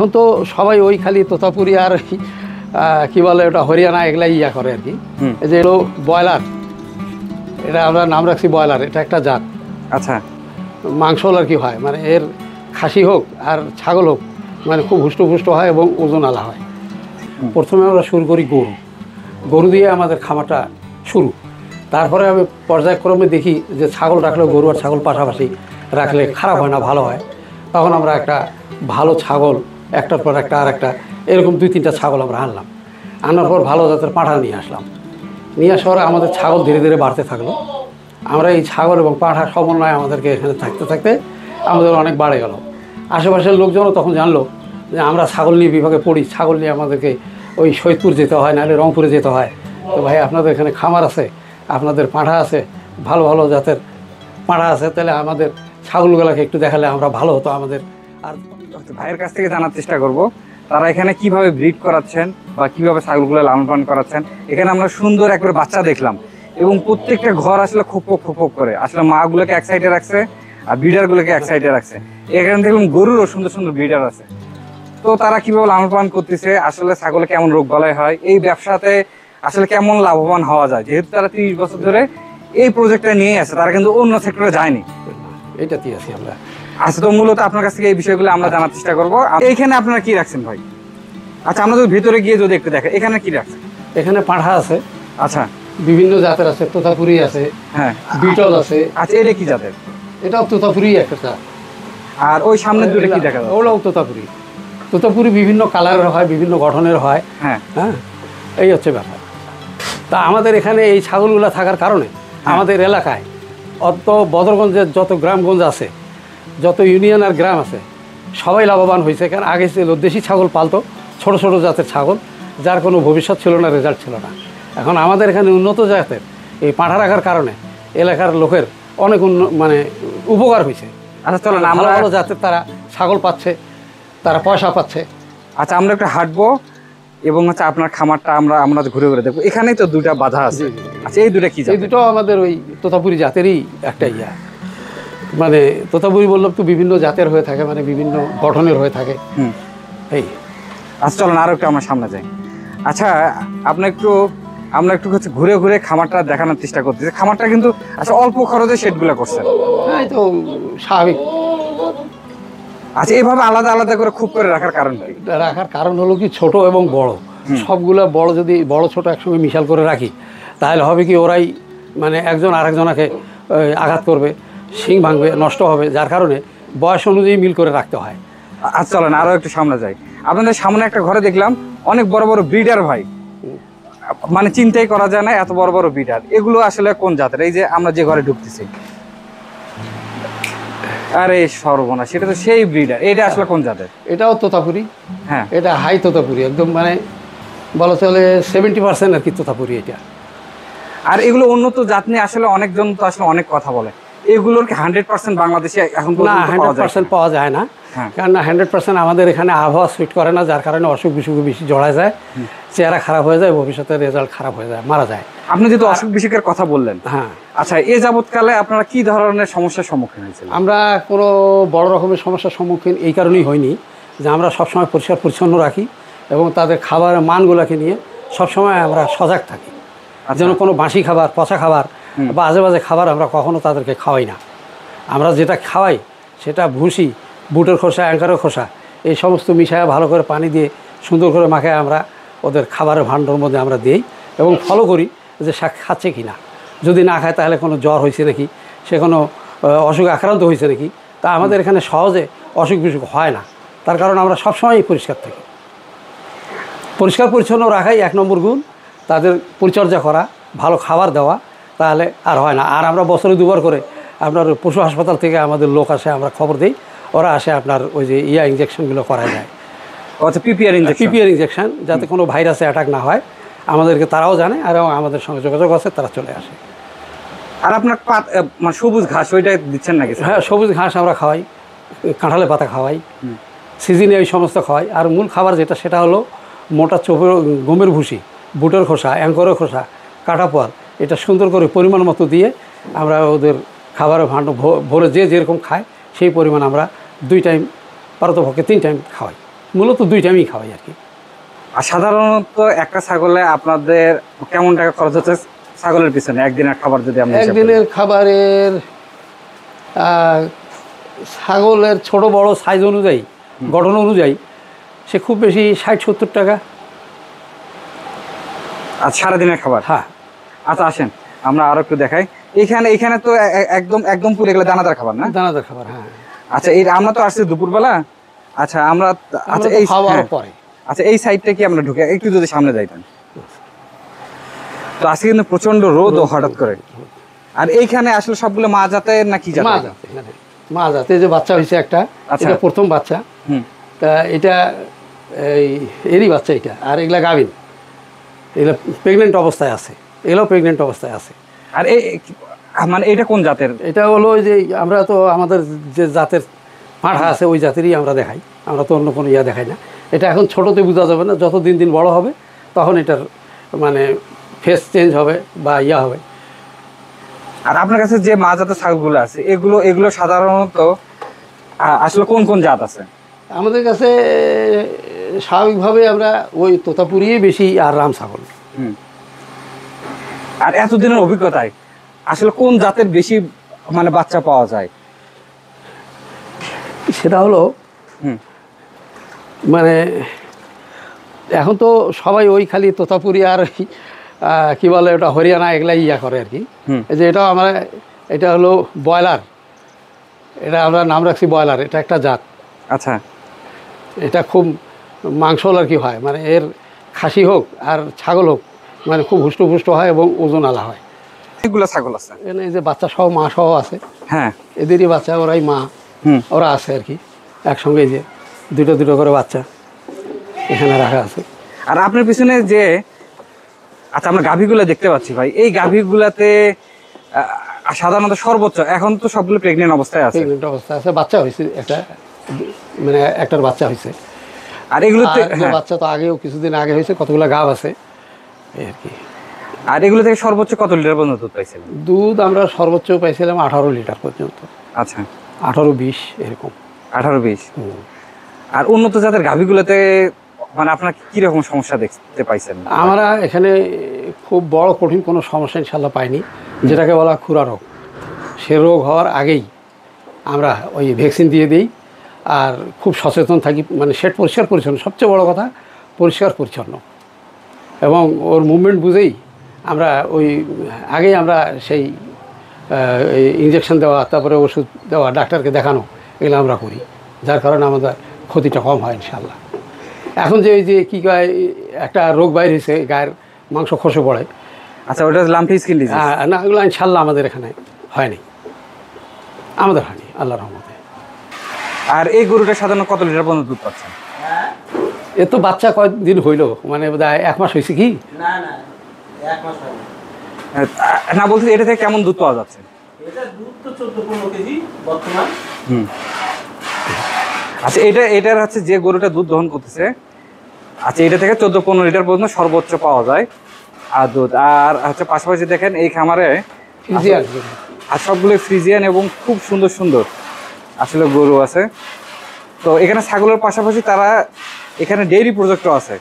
এখন তো সবাই ওই খালি তোতাপুরি আর কি বলে ওটা হরিয়ানা এগুলাই ইয়া করে আর কি। এই যে এলো ব্রয়লার, এটা আমরা নাম রাখছি ব্রয়লার, এটা একটা জাত। আচ্ছা, মাংস আর কি হয় মানে এর খাসি হোক আর ছাগল হোক মানে খুব হুষ্টপুষ্ট হয় এবং ওজন আলা হয়। প্রথমে আমরা শুরু করি গরু দিয়ে আমাদের খামারটা শুরু। তারপরে আমি পর্যায়ক্রমে দেখি যে ছাগল রাখলেও গরু আর ছাগল পাশাপাশি রাখলে খারাপ হয় না, ভালো হয়। তখন আমরা একটা ভালো ছাগল একটার পর একটা আর একটা এরকম 2-3টা ছাগল আমরা আনলাম। আনার পর ভালো জাতের পাঁঠা নিয়ে আসলাম। নিয়ে আসার পরে আমাদের ছাগল ধীরে ধীরে বাড়তে থাকলো। আমরা এই ছাগল এবং পাঁঠার সমন্বয়ে আমাদেরকে এখানে থাকতে থাকতে আমাদের অনেক বাড়ে গেল। আশেপাশের লোকজনও তখন জানলো যে আমরা ছাগল নিয়ে বিভাগে পড়ি, ছাগল নিয়ে আমাদেরকে ওই সৈয়দপুর যেতে হয়, নাহলে রংপুরে যেতে হয়। তো ভাই আপনাদের এখানে খামার আছে, আপনাদের পাঁঠা আছে, ভালো ভালো জাতের পাঁঠা আছে, তাহলে আমাদের ছাগলগুলোকে একটু দেখালে আমরা ভালো হতো আমাদের। আর ভাইয়ের কাছ থেকে জানার চেষ্টা করব তারা এখানে কিভাবে ব্রিড করাচ্ছেন বা কিভাবে ছাগলগুলো লালন পালন করাচ্ছেন। এখানে আমরা সুন্দর একবারে বাচ্চা দেখলাম এবং প্রত্যেকটা ঘর আসলে খোপক খোপক করে আসলে মাগুলোকে এক সাইডে রাখছে আর ব্রিডারগুলোকে এক সাইডে রাখছে। এখানে দেখলাম গরুরও সুন্দর সুন্দর ব্রিডার আছে। তো তারা কিভাবে লালন পালন করতেছে, আসলে ছাগলে কেমন রোগ বালাই হয়, এই ব্যবসাতে আসলে কেমন লাভবান হওয়া যায়, যেহেতু তারা 30 বছর ধরে এই প্রজেক্টটা নিয়ে আছে, তারা কিন্তু অন্য সেক্টরে যায়নি, এইটাতেই আছি আমরা। আচ্ছা, তো মূলত আপনার কাছ থেকে এই বিষয়গুলো আমরা জানার চেষ্টা করবো। এইখানে আপনারা কি রাখছেন ভাই? আচ্ছা, আমরা যদি ভিতরে গিয়ে যদি একটু দেখেন এখানে কি রাখছেন। এখানে পাঁঠা আছে, আচ্ছা, বিভিন্ন জাতের আছে, তোতাপুরি আছে, হ্যাঁ, বিটল আছে। আচ্ছা, এটা কি জাতের? এটাও তোতাপুরি একটা জাত। আর ওই সামনের দুটো কি দেখা যায়? ওগুলোও তোতাপুরি। তোতাপুরি বিভিন্ন কালারের হয়, বিভিন্ন গঠনের হয়। হ্যাঁ হ্যাঁ, এই হচ্ছে ব্যাপার। তা আমাদের এখানে এই ছাগলগুলো থাকার কারণে আমাদের এলাকায় অত বদরগঞ্জের যত গ্রামগঞ্জ আছে, যত ইউনিয়ন আর গ্রাম আছে, সবাই লাভবান হয়েছে। কারণ আগে ছিল দেশি ছাগল পালতো, ছোট ছোট জাতের ছাগল, যার কোনো ভবিষ্যৎ ছিল না, রেজাল্ট ছিল না। এখন আমাদের এখানে উন্নত জাতের এই পাঁঠা রাখার কারণে এলাকার লোকের অনেক মানে উপকার হয়েছে। আচ্ছা, চলো না, ভালো ভালো জাতের তারা ছাগল পাচ্ছে, তারা পয়সা পাচ্ছে। আচ্ছা, আমরা একটু হাঁটবো এবং হচ্ছে আপনার খামারটা আমরা ঘুরে ঘুরে দেখবো। এখানেই তো দুটা বাধা আছে। আচ্ছা, এই দুটা কি জাত? এই দুটো আমাদের ওই তোতাপুরি জাতেরই একটা ইয়া। মানে তোতাপুরি বললাম তো বিভিন্ন জাতের হয়ে থাকে, মানে বিভিন্ন গঠনের হয়ে থাকে। এই আচ্ছা, চলো না আরো একটু আমরা সামনে যাই। আচ্ছা, আমরা একটু হচ্ছে ঘুরে ঘুরে খামারটা দেখানোর চেষ্টা করতেছি। খামারটা কিন্তু আচ্ছা অল্প খরচে শেডগুলো করছেন। হ্যাঁ, এই তো স্বাভাবিক। আচ্ছা, এইভাবে আলাদা আলাদা করে খুব করে রাখার কারণ কি? রাখার কারণ হলো কি, ছোট এবং বড় সবগুলা বড়, যদি বড় ছোট একসঙ্গে মিশাল করে রাখি তাহলে হবে কি, ওরাই মানে একজন আরেকজনকে আঘাত করবে, শিং ভাঙবে, নষ্ট হবে। যার কারণে বয়স অনুযায়ী মিল করে রাখতে হয়। আচ্ছা, চলেন আরো একটু সামনে যাই। আপনাদের সামনে একটা ঘরে দেখলাম অনেক বড় বড় ব্রিডার ভাই, মানে চিন্তাই করা যায় না এত বড় বড় ব্রিডার। এগুলো আসলে কোন জাতের? এই যে আমরা যে ঘরে ঢুকতেছি, আরে সর্বনাশ, সেটা তো সেই ব্রিডার। এটা আসলে কোন জাতের? এটাও তোতাপুরি। হ্যাঁ, এটা হাই তোতাপুরি, একদম মানে বলা চলে 70% আর কি তোতাপুরি এটা। আর এগুলো উন্নত জাত নিয়ে আসলে অনেকজন তো আসলে অনেক কথা বলে। এগুলোর কি 100% বাংলাদেশে এখন না, 100% পাওয়া যায় না। কারণ 100% আমাদের এখানে আবহাওয়া সুইট করে না, যার কারণে অসুখ বিসুখ বেশি জড়ায় যায়, চেহারা খারাপ হয়ে যায়, ভবিষ্যতে রেজাল্ট খারাপ হয়ে যায়, মারা যায়। আপনি যেহেতু অসুখ বিসুখের কথা বললেন, হ্যাঁ, আচ্ছা, এ যাবৎকালে আপনারা কি ধরনের সমস্যার সম্মুখীন হয়েছিলেন? আমরা কোনো বড় রকমের সমস্যার সম্মুখীন এই কারণেই হয়নি যে আমরা সবসময় পরিষ্কার পরিচ্ছন্ন রাখি এবং তাদের খাবারের মানগুলোকে নিয়ে সবসময় আমরা সজাগ থাকি, যেন কোনো বাসি খাবার, পচা খাবার বা আজে বাজে খাবার আমরা কখনো তাদেরকে খাওয়াই না। আমরা যেটা খাওয়াই সেটা ভুসি, বুটের খোসা, অ্যাঙ্কারের খোসা, এই সমস্ত মিশায় ভালো করে পানি দিয়ে সুন্দর করে মাখায় আমরা ওদের খাবারের ভাণ্ডার মধ্যে আমরা দিই এবং ফলো করি যে খাচ্ছে কি না। যদি না খায় তাহলে কোনো জ্বর হয়েছে নাকি, সে কোনো অসুখ আক্রান্ত হয়েছে নাকি। তা আমাদের এখানে সহজে অসুখ বিসুখ হয় না, তার কারণ আমরা সবসময়ই পরিষ্কার থাকি। পরিষ্কার পরিচ্ছন্ন রাখাই 1 নম্বর গুণ। তাদের পরিচর্যা করা, ভালো খাবার দেওয়া, তাহলে আর হয় না। আর আমরা বছরে 2বার করে আপনার পশু হাসপাতাল থেকে আমাদের লোক আসে, আমরা খবর দিই, ওরা আসে আপনার ওই যে ইঞ্জেকশনগুলো করা যায়। আচ্ছা, পিপিআর ইঞ্জেকশন, যাতে কোনো ভাইরাসে অ্যাটাক না হয়, আমাদেরকে তারাও জানে আর আমাদের সঙ্গে যোগাযোগ আছে, তারা চলে আসে। আর আপনার মানে সবুজ ঘাস ওইটা দিচ্ছেন নাকি? হ্যাঁ, সবুজ ঘাস আমরা খাওয়াই, কাঁঠালের পাতা খাওয়াই, সিজনে এই সমস্ত খাওয়াই। আর মূল খাবার যেটা, সেটা হলো মোটা গমের ভুসি, বুটের খোসা, অ্যাঙ্করের খোসা, কাঁটাপোয়াল, এটা সুন্দর করে পরিমাণ মতো দিয়ে আমরা ওদের খাবারের ভাণ্ড ভরে যে যেরকম খায় সেই পরিমাণ আমরা 2 টাইম, পারতপক্ষে 3 টাইম খাওয়াই। মূলত 2 টাইমই খাওয়াই আর কি। আর সাধারণত একটা ছাগলে আপনাদের কেমন টাকা খরচ হচ্ছে ছাগলের পিছনে একদিনের খাবার যদি আমরা হিসাব করি? একদিনের খাবারের ছাগলের ছোট বড় সাইজ অনুযায়ী, গঠন অনুযায়ী সে খুব বেশি 60-70 টাকা। আর সারাদিনের খাবার? হ্যাঁ। আচ্ছা আসেন আমরা আরো একটু দেখাই। এখানে তো একদম পুরো এগুলো দানাদার খাবার না? দানাদার খাবার, হ্যাঁ। আচ্ছা এই আমরা তো আসছি দুপুরবেলা। আচ্ছা আচ্ছা এই খাওয়ার হ্যাঁ। পরে আচ্ছা এই সাইডটা কি আমরা ঢুকে একটু যদি সামনে যাইতেন। তো আজকে কিন্তু প্রচন্ড রোদ হঠাৎ করে। আর এইখানে আসলে সবগুলো মা জাতের নাকি মা জাতের? জাতে, এখানে মা জাতে যে বাচ্চা হয়েছে একটা, আচ্ছা। এটা প্রথম বাচ্চা। হুম। তা এটা এরই বাচ্চা এটা, আর এগুলা গাভিন, এগুলো প্রেগনেন্ট অবস্থায় আছে, এগুলোও প্রেগনেন্ট অবস্থায় আছে। আর মানে এটা কোন জাতের? এটা হলো ওই যে আমরা তো আমাদের যে জাতের পাঁঠা আছে ওই জাতেরই আমরা দেখাই, আমরা তো অন্য কোনো ইয়া দেখাই না। এটা এখন ছোটোতে বোঝা যাবে না, যত দিন বড় হবে তখন এটার মানে ফেস চেঞ্জ হবে বা ইয়া হবে। আর আপনার কাছে যে মা জাতের ছাগলগুলো আছে এগুলো সাধারণত আসলে কোন কোন জাত আছে? আমাদের কাছে স্বাভাবিকভাবে আমরা ওই তোতাপুরিই বেশি, আর রাম ছাগল। আর এতদিনের অভিজ্ঞতায় আসলে কোন জাতের বেশি মানে বাচ্চা পাওয়া যায়? সেটা হলো মানে এখন তো সবাই ওই খালি তোতাপুরি আর কি বলে ওটা হরিয়ানা এগুলাই ইয়া করে আর কি। এই যে এটাও আমরা, এটা হলো ব্রয়লার, এটা আমরা নাম রাখছি ব্রয়লার, এটা একটা জাত। আচ্ছা। এটা খুব মাংস আর কি হয়, মানে এর খাসি হোক আর ছাগল হোক মানে খুব হুষ্টপুষ্ট হয় এবং ওজন আলা হয়। এগুলো ছাগল আছে এখানে এই যে বাচ্চা সহ মা সহ আছে। হ্যাঁ, এদেরই বাচ্চা, ওরাই মা, ওরা আছে আর কি একসঙ্গে। যে দুটো করে বাচ্চা এখানে রাখা আছে। আর আপনার পিছনে যে আচ্ছা আমরা গাভীগুলো দেখতে পাচ্ছি ভাই, এই গাভীগুলাতে সাধারণত সর্বোচ্চ এখন তো সবগুলো প্রেগনেন্ট অবস্থায় আছে। প্রেগনেন্ট অবস্থায় আছে, বাচ্চা হয়েছে একটা, মানে একটার বাচ্চা হয়েছে। আর এগুলোতে বাচ্চা তো আগেও কিছুদিন আগে হয়েছে, কতগুলো গাভ আছে এই আর কি। আর এগুলো থেকে সর্বোচ্চ কত লিটার পর্যন্ত দুধ পাইছিলেন? দুধ আমরা সর্বোচ্চ পাইছিলাম 18 লিটার পর্যন্ত। আচ্ছা, 18-20 এরকম। 18-20। আর উন্নত জাতের গাভীগুলোতে মানে আপনার কিরকম সমস্যা দেখতে পাইছেন? আমরা এখানে খুব বড় কঠিন কোনো সমস্যা ইনশাল্লাহ পাইনি। যেটাকে বলা খুরা রোগ, সে রোগ হওয়ার আগেই আমরা ওই ভ্যাকসিন দিয়ে দিই। আর খুব সচেতন থাকি, মানে শেড পরিষ্কার পরিচ্ছন্ন, সবচেয়ে বড় কথা পরিষ্কার পরিচ্ছন্ন, এবং ওর মুভমেন্ট বুঝেই আমরা ওই আগেই আমরা সেই ইঞ্জেকশন দেওয়া, তারপরে ওষুধ দেওয়া, ডাক্তারকে দেখানো, এগুলো আমরা করি, যার কারণে আমাদের ক্ষতিটা কম হয় ইনশাল্লাহ। এখন যে এই যে কী কয় একটা রোগ বাইর হয়েছে, গায়ের মাংস খসে পড়ে। আচ্ছা, ওটা লাম্পি স্কিন ডিজিজ? না, ওগুলো ইনশাল্লাহ আমাদের এখানে হয়নি, আমাদের হয়নি আল্লাহর রহমতে। আর এই গরুটা সাধারণত কত লিটার পর্যন্ত দুধ পাচ্ছেন? এ তো বাচ্চা কয়েকদিন হইলো, মানে বোধহয় 1 মাস হয়েছে কি না 1 মাস হয় না। বলছি এটা থেকে কেমন দুধ পাওয়া যাচ্ছে? এটা দুধ তো 14-15 কেজি বর্তমান। আচ্ছা, এটার হচ্ছে যে গরুটা দুধ দহন করতেছে, আচ্ছা এটা থেকে 14-15 লিটার পর্যন্ত সর্বোচ্চ পাওয়া যায় আর দুধ। আর হচ্ছে পাশাপাশি দেখেন এই খামারে আর সবগুলো ফ্রিজিয়ান এবং খুব সুন্দর সুন্দর আসলে গরু আছে। তো এখানে ছাগলের পাশাপাশি তারা এখানে ডেইরি প্রজেক্টও আছে,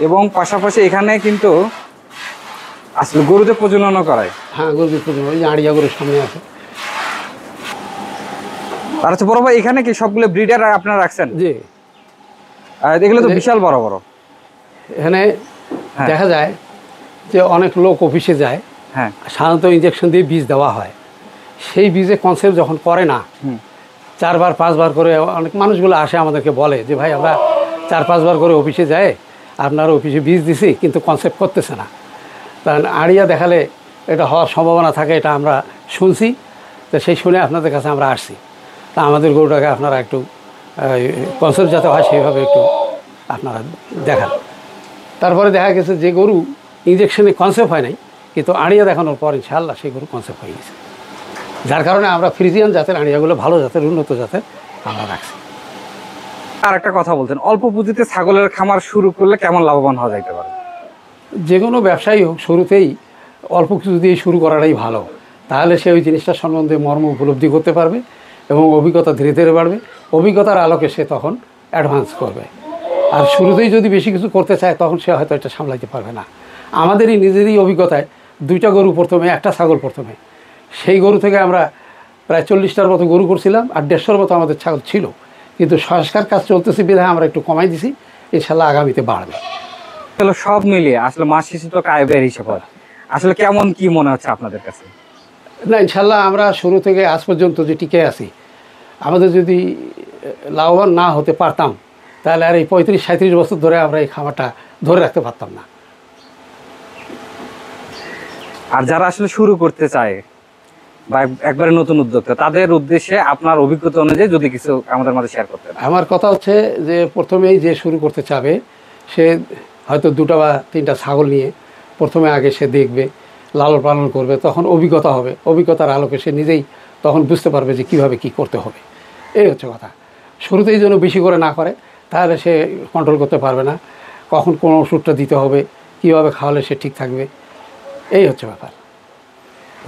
এবং পাশাপাশি এখানে কিন্তু আসলে গরুতে প্রজননও করায়। হ্যাঁ, গরুদের প্রজনন, ওই যে আড়িয়া গরুর সামনে আছে। আর হচ্ছে বড় ভাই, এখানে কি সবগুলো ব্রিডার আপনারা রাখছেন? জি, এগুলো তো বিশাল বড় বড়। এখানে দেখা যায় যে অনেক লোক অফিসে যায়, হ্যাঁ, সাধারণত ইঞ্জেকশন দিয়ে বীজ দেওয়া হয়। সেই বীজে কনসেপ্ট যখন করে না, 4বার 5বার করে অনেক মানুষগুলো আসে আমাদেরকে বলে যে ভাই আমরা 4-5 বার করে অফিসে যাই, আপনার অফিসে বীজ দিছি কিন্তু কনসেপ্ট করতেছে না। কারণ আড়িয়া দেখালে এটা হওয়ার সম্ভাবনা থাকে, এটা আমরা শুনছি। তো সেই শুনে আপনাদের কাছে আমরা আসছি। তা আমাদের গরুটাকে আপনারা একটু কনসেপ্ট যাতে হয় সেইভাবে একটু আপনারা দেখান। তারপরে দেখা গেছে যে গরু ইঞ্জেকশনে কনসেপ্ট হয় নাই, কিন্তু আড়িয়া দেখানোর পর ইনশাআল্লাহ সেই গরু কনসেপ্ট হয়ে গেছে। যার কারণে আমরা ফ্রিজিয়ান জাতের আড়িয়াগুলো, ভালো জাতের, উন্নত জাতের আমরা রাখছি। আর একটা কথা বলতেন, অল্প পুঁজিতে ছাগলের খামার শুরু করলে কেমন লাভবান হওয়া যাইতে পারে? যে কোনো ব্যবসায়ী হোক, শুরুতেই অল্প কিছু দিয়ে শুরু করাটাই ভালো। তাহলে সে ওই জিনিসটার সম্বন্ধে মর্ম উপলব্ধি করতে পারবে এবং অভিজ্ঞতা ধীরে ধীরে বাড়বে। অভিজ্ঞতার আলোকে সে তখন অ্যাডভান্স করবে। আর শুরুতেই যদি বেশি কিছু করতে চায় তখন সে হয়তো এটা সামলাইতে পারবে না। আমাদেরই নিজেরই অভিজ্ঞতায় 2টা গরু প্রথমে, 1টা ছাগল প্রথমে, সেই গরু থেকে আমরা প্রায় 40টার মতো গরু করছিলাম, আর 150-র মতো আমাদের ছাগল ছিল। কিন্তু সংস্কার কাজ চলতেছে বিধায় আমরা একটু কমাই দিছি, ইনশাল্লাহ আগামীতে বাড়বে। আসলে সব মিলিয়ে আসলে মাস শেষে তো আয়ের হিসাব হয়, আসলে কেমন কি মনে হচ্ছে আপনাদের কাছে? না, ইনশাল্লাহ আমরা শুরু থেকে আজ পর্যন্ত যে টিকে আছি, আমাদের যদি লাভবান না হতে পারতাম তাহলে আর এই 35-37 বছর ধরে আমরা এই খামারটা ধরে রাখতে পারতাম না। আর যারা আসলে শুরু করতে চায় বা একবারে নতুন উদ্যোক্তা, তাদের উদ্দেশ্যে আপনার অভিজ্ঞতা অনুযায়ী যদি কিছু আমাদের মাঝে শেয়ার করতেন। আমার কথা হচ্ছে যে প্রথমেই যে শুরু করতে চাবে সে হয়তো 2টা বা 3টা ছাগল নিয়ে প্রথমে আগে সে দেখবে, লালন পালন করবে, তখন অভিজ্ঞতা হবে, অভিজ্ঞতার আলোকে সে নিজেই তখন বুঝতে পারবে যে কীভাবে কী করতে হবে। এই হচ্ছে কথা। শুরুতেই যেন বেশি করে না করে, তাহলে সে কন্ট্রোল করতে পারবে না, কখন কোন ওষুধটা দিতে হবে, কীভাবে খাওয়ালে সে ঠিক থাকবে, এই হচ্ছে ব্যাপার।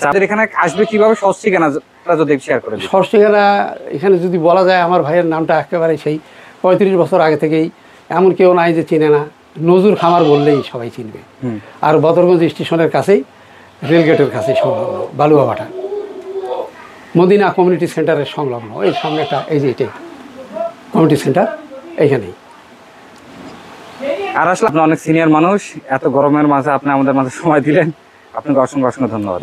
যাদের এখানে আসবে কিভাবে সহজ ঠিকানাটা যদি শেয়ার করে দিন। সহজ ঠিকানা এখানে যদি বলা যায়, আমার ভাইয়ের নামটা একেবারে সেই 35 বছর আগে থেকেই এমন কেউ নাই যে চিনে না। নজরুল খামার বললেই সবাই চিনবে। আর বদরগঞ্জ স্টেশনের কাছেই, রেলগেটের কাছেই সংলগ্ন, বালুয়াভাটা মদিনা কমিউনিটি সেন্টারের সংলগ্ন, এই সামনে একটা, এই যে এটাই কমিউনিটি সেন্টার, এইখানেই। আর আসলে আপনি অনেক সিনিয়র মানুষ, এত গরমের মাঝে আপনি আমাদের মাঝে সময় দিলেন, আপনাকে অসংখ্য অসংখ্য ধন্যবাদ।